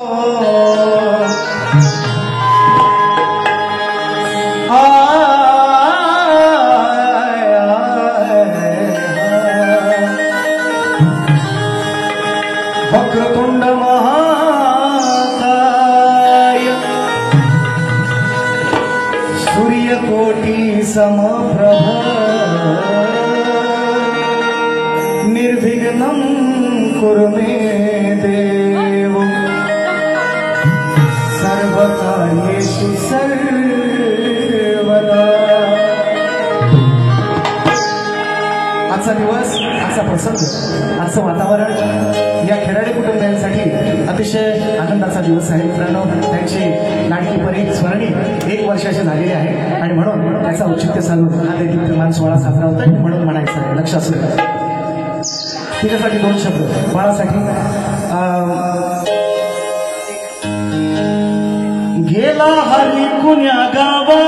वक्रतुंड महाकाय सूर्यकोटी समप्रभ निर्विघ्नं कुरु मे देव सर्वकार्येषु सर्वदा। आजचा दिवस, आजचा प्रसंग, आजचं वातावरण या खेराडे कुटुंबियांसाठी अतिशय आनंदाचा दिवस आहे मित्रांनो। त्यांची लाडकी परी स्वर्णी 1 वर्षाची झालेली आहे आणि म्हणून त्याचा औचित्य साधून हा दैदिप्यमान सोहळा साजरा होतोय म्हणून म्हणायचं आहे। लक्ष असू द्या। तिच्यासाठी 2 शब्द बाळासाठी। गेला हरी कुण्या गावा,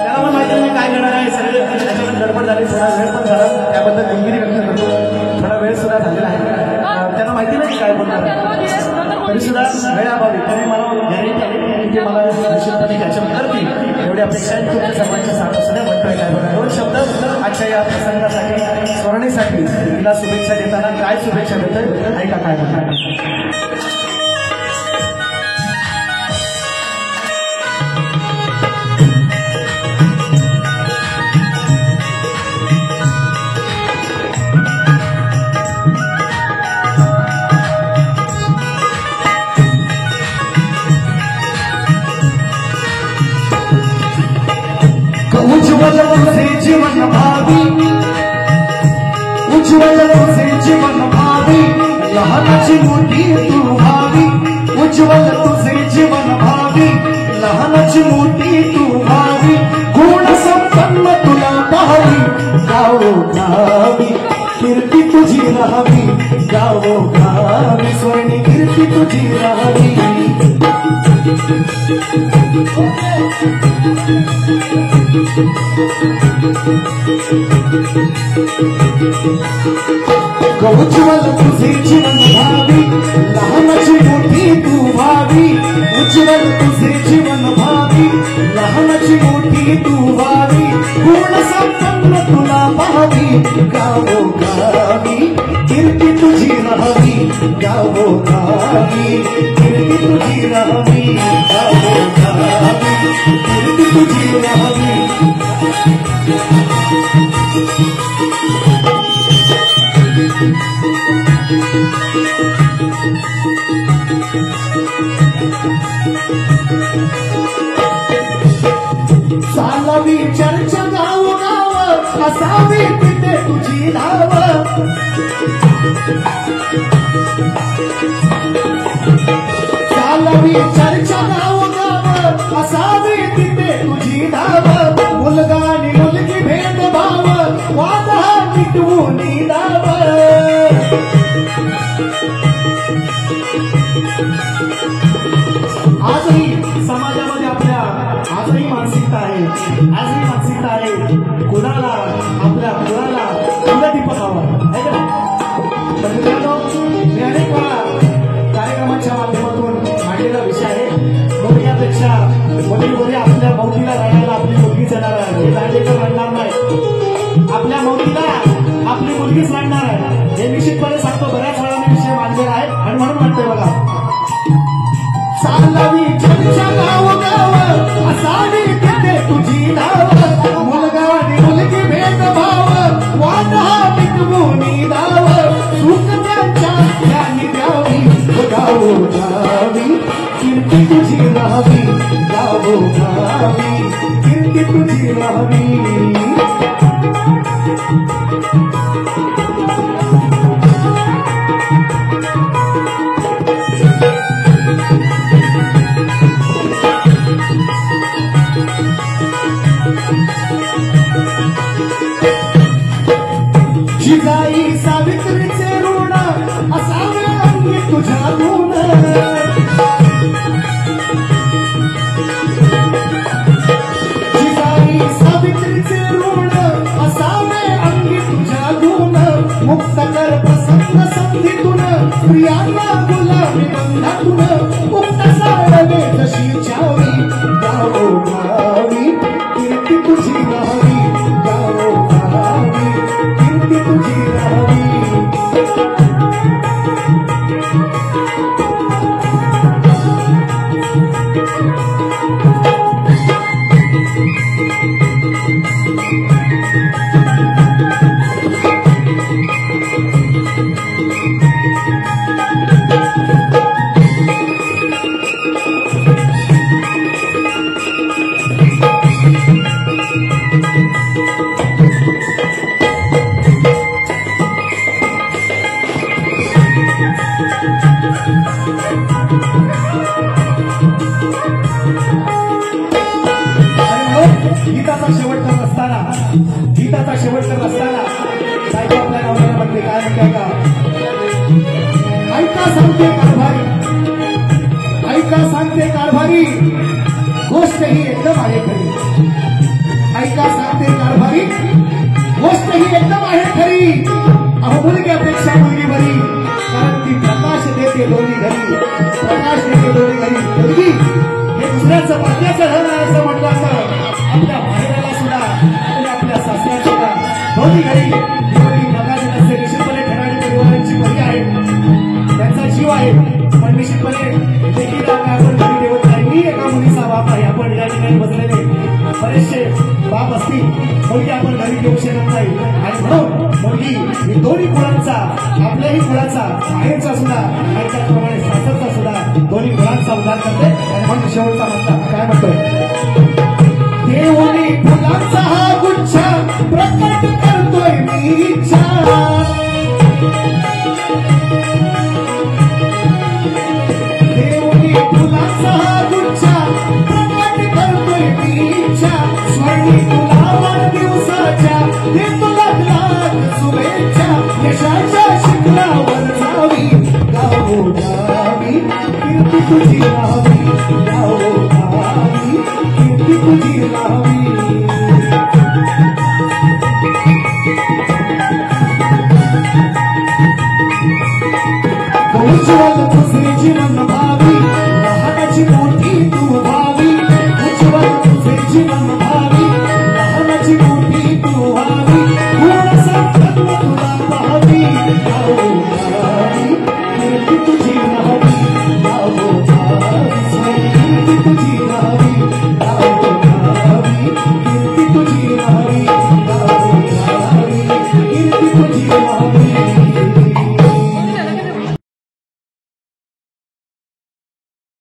त्याला माहिती मी काय घेणार आहे, सगळे त्याच्यामध्ये गडबड झाली, थोडा वेळ पण झाला, त्याबद्दल दिलगिरी व्यक्त करतो। थोडा वेळ सुद्धा झालेला आहे, त्यांना माहिती नाही काय बोलणार तरी सुद्धा वेळाभावी त्यांनी मला गॅरंटी आली की ते मला निश्चितपणे कॅचअप करतील एवढी अपेक्षा आहे। तुमच्या सर्वांच्या साथ सुद्धा म्हणतोय काय बघा 2 शब्द आजच्या या प्रसंगासाठी, स्वर्णीसाठी तिला शुभेच्छा देताना काय शुभेच्छा देतोय ऐका काय म्हणतात। उज्ज्वल तुझे जीवन भावी, उज्ज्वल तुझे जीवन भावी, लहानाची मोठी तू भावी। उज्ज्वल तुझे जीवन भावी, लहानाची मोठी तू भावी। गुण संपन्न तुला पाहावी, गावो गावी कीर्ती तुझी राहावी, गावो गावी स्वर्णी कीर्ती तुझी राहावी। उज्ज्वल तुझे जीवन भावी, लहानाची मोठी तू भावी। उज्ज्वल तुझे जीवन भावी, लहानाची मोठी तू भावी। गुण संपन्न तुला पाहावी, गावो गावी कीर्ती तुझी राहावी, गावो गावी कीर्ती तुझी राहावी, गावो गावी कीर्ती तुझी राहावी। चालावी चर्चा गाव गाव, असावी तिथे तुझी नाव। चालावी चर्चा गाव गाव, असावी तिथे तुझी नाव। मुलगा आणि मुलगी भेदभाव, वाद हा मिटवून दाव। आजही समाजामध्ये आपल्या आजही मानसिकता आहे, कुणाला आपल्या कुणाला कुलदीपक हवं आहे का? मित्रांनो, मी अनेक वेळा कार्यक्रमाच्या माध्यमातून मांडलेला विषय आहे, मुलग्यापेक्षा मुली आपल्या मौतीला रडायला आपली मुलगीच येणार आहे। हे दांडेकर रडणार नाही, आपल्या मौतीला आपली मुलगीच रडणार आहे हे निश्चितपणे सांगतो। बऱ्याच वेळा मी विषय मांडलेला आहे आणि म्हणून म्हणतोय बघा। चालावी चर्चा गाव गाव, असावी तिथे तुझी नाव। मुलगा आणि मुलगी भेदभाव, वाद हा मिटवून दाव। सुख त्यांच्या ध्यानी द्यावी, गावो गावी कीर्ती तुझी राहावी, गावो गावी कीर्ती तुझी राहावी। जिजाई सावित्रीचे ऋण, असावे अंगी तुझ्या गुण। जिजाई सावित्रीचे ऋण, असावे अंगी तुझ्या गुण। मुक्त कर प्रसन्न संधीतून, प्रियांना गुलाबी बंधातून मुक्त साळवे जशी छावी गावोगावी कीर्ती तुझी राहावी गावोगावी कीर्ती तुझी राहावी गीताचा शेवट करत असताना बायको आपल्या नवऱ्याला म्हणते काय म्हणते का ऐका सांगते कारभारी गोष्ट ही एकदम आहे खरी ऐका सांगते कारभारी गोष्ट ही एकदम आहे खरी अहो मुलग्यापेक्षा मुलगी बरी कारण ती प्रकाश देते दोन्ही घरी मुलगी हे दुसऱ्याचं पाण्याचं धन आहे असं म्हटलं असं आपल्या माहेराला सुद्धा आणि आपल्या सासऱ्याला सुद्धा दोन्ही घरी प्रकाश नसते निश्चितपणे ठराविक परिवारांची बरी आहे त्यांचा जीव आहे पण निश्चितपणे देखील आपण घरी ठेवत नाही मी एका मुलीचा बाप आहे आपण या ठिकाणी बसलेले बरेचसे बाप असतील मुलगी आपण घरी ठेवू शकत नाही आणि म्हणून मुलगी ही दोन्ही कुळांचा आपल्याही कुळाचा माहेरचा सुद्धा आणि त्याचप्रमाणे सासरचा सुद्धा दोन्ही कुळांचा उद्धार करते आणि म्हणून शेवटचा म्हणता काय म्हणतोय देवनी फुलांचा हा गुच्छ प्रकट करतोय मी इच्छा देवनी फुलांचा हा गुच्छ प्रकट करतोय मी इच्छा स्वर्णी तुला वाढदिवसाच्या देतो लाख शुभेच्छा यशाच्या शिखरावर जावी गावोगावी कीर्ती तुझी राहावी गावोगावी कीर्ती तुझी राहावी उज्ज्वल दुसरी जीवन भावी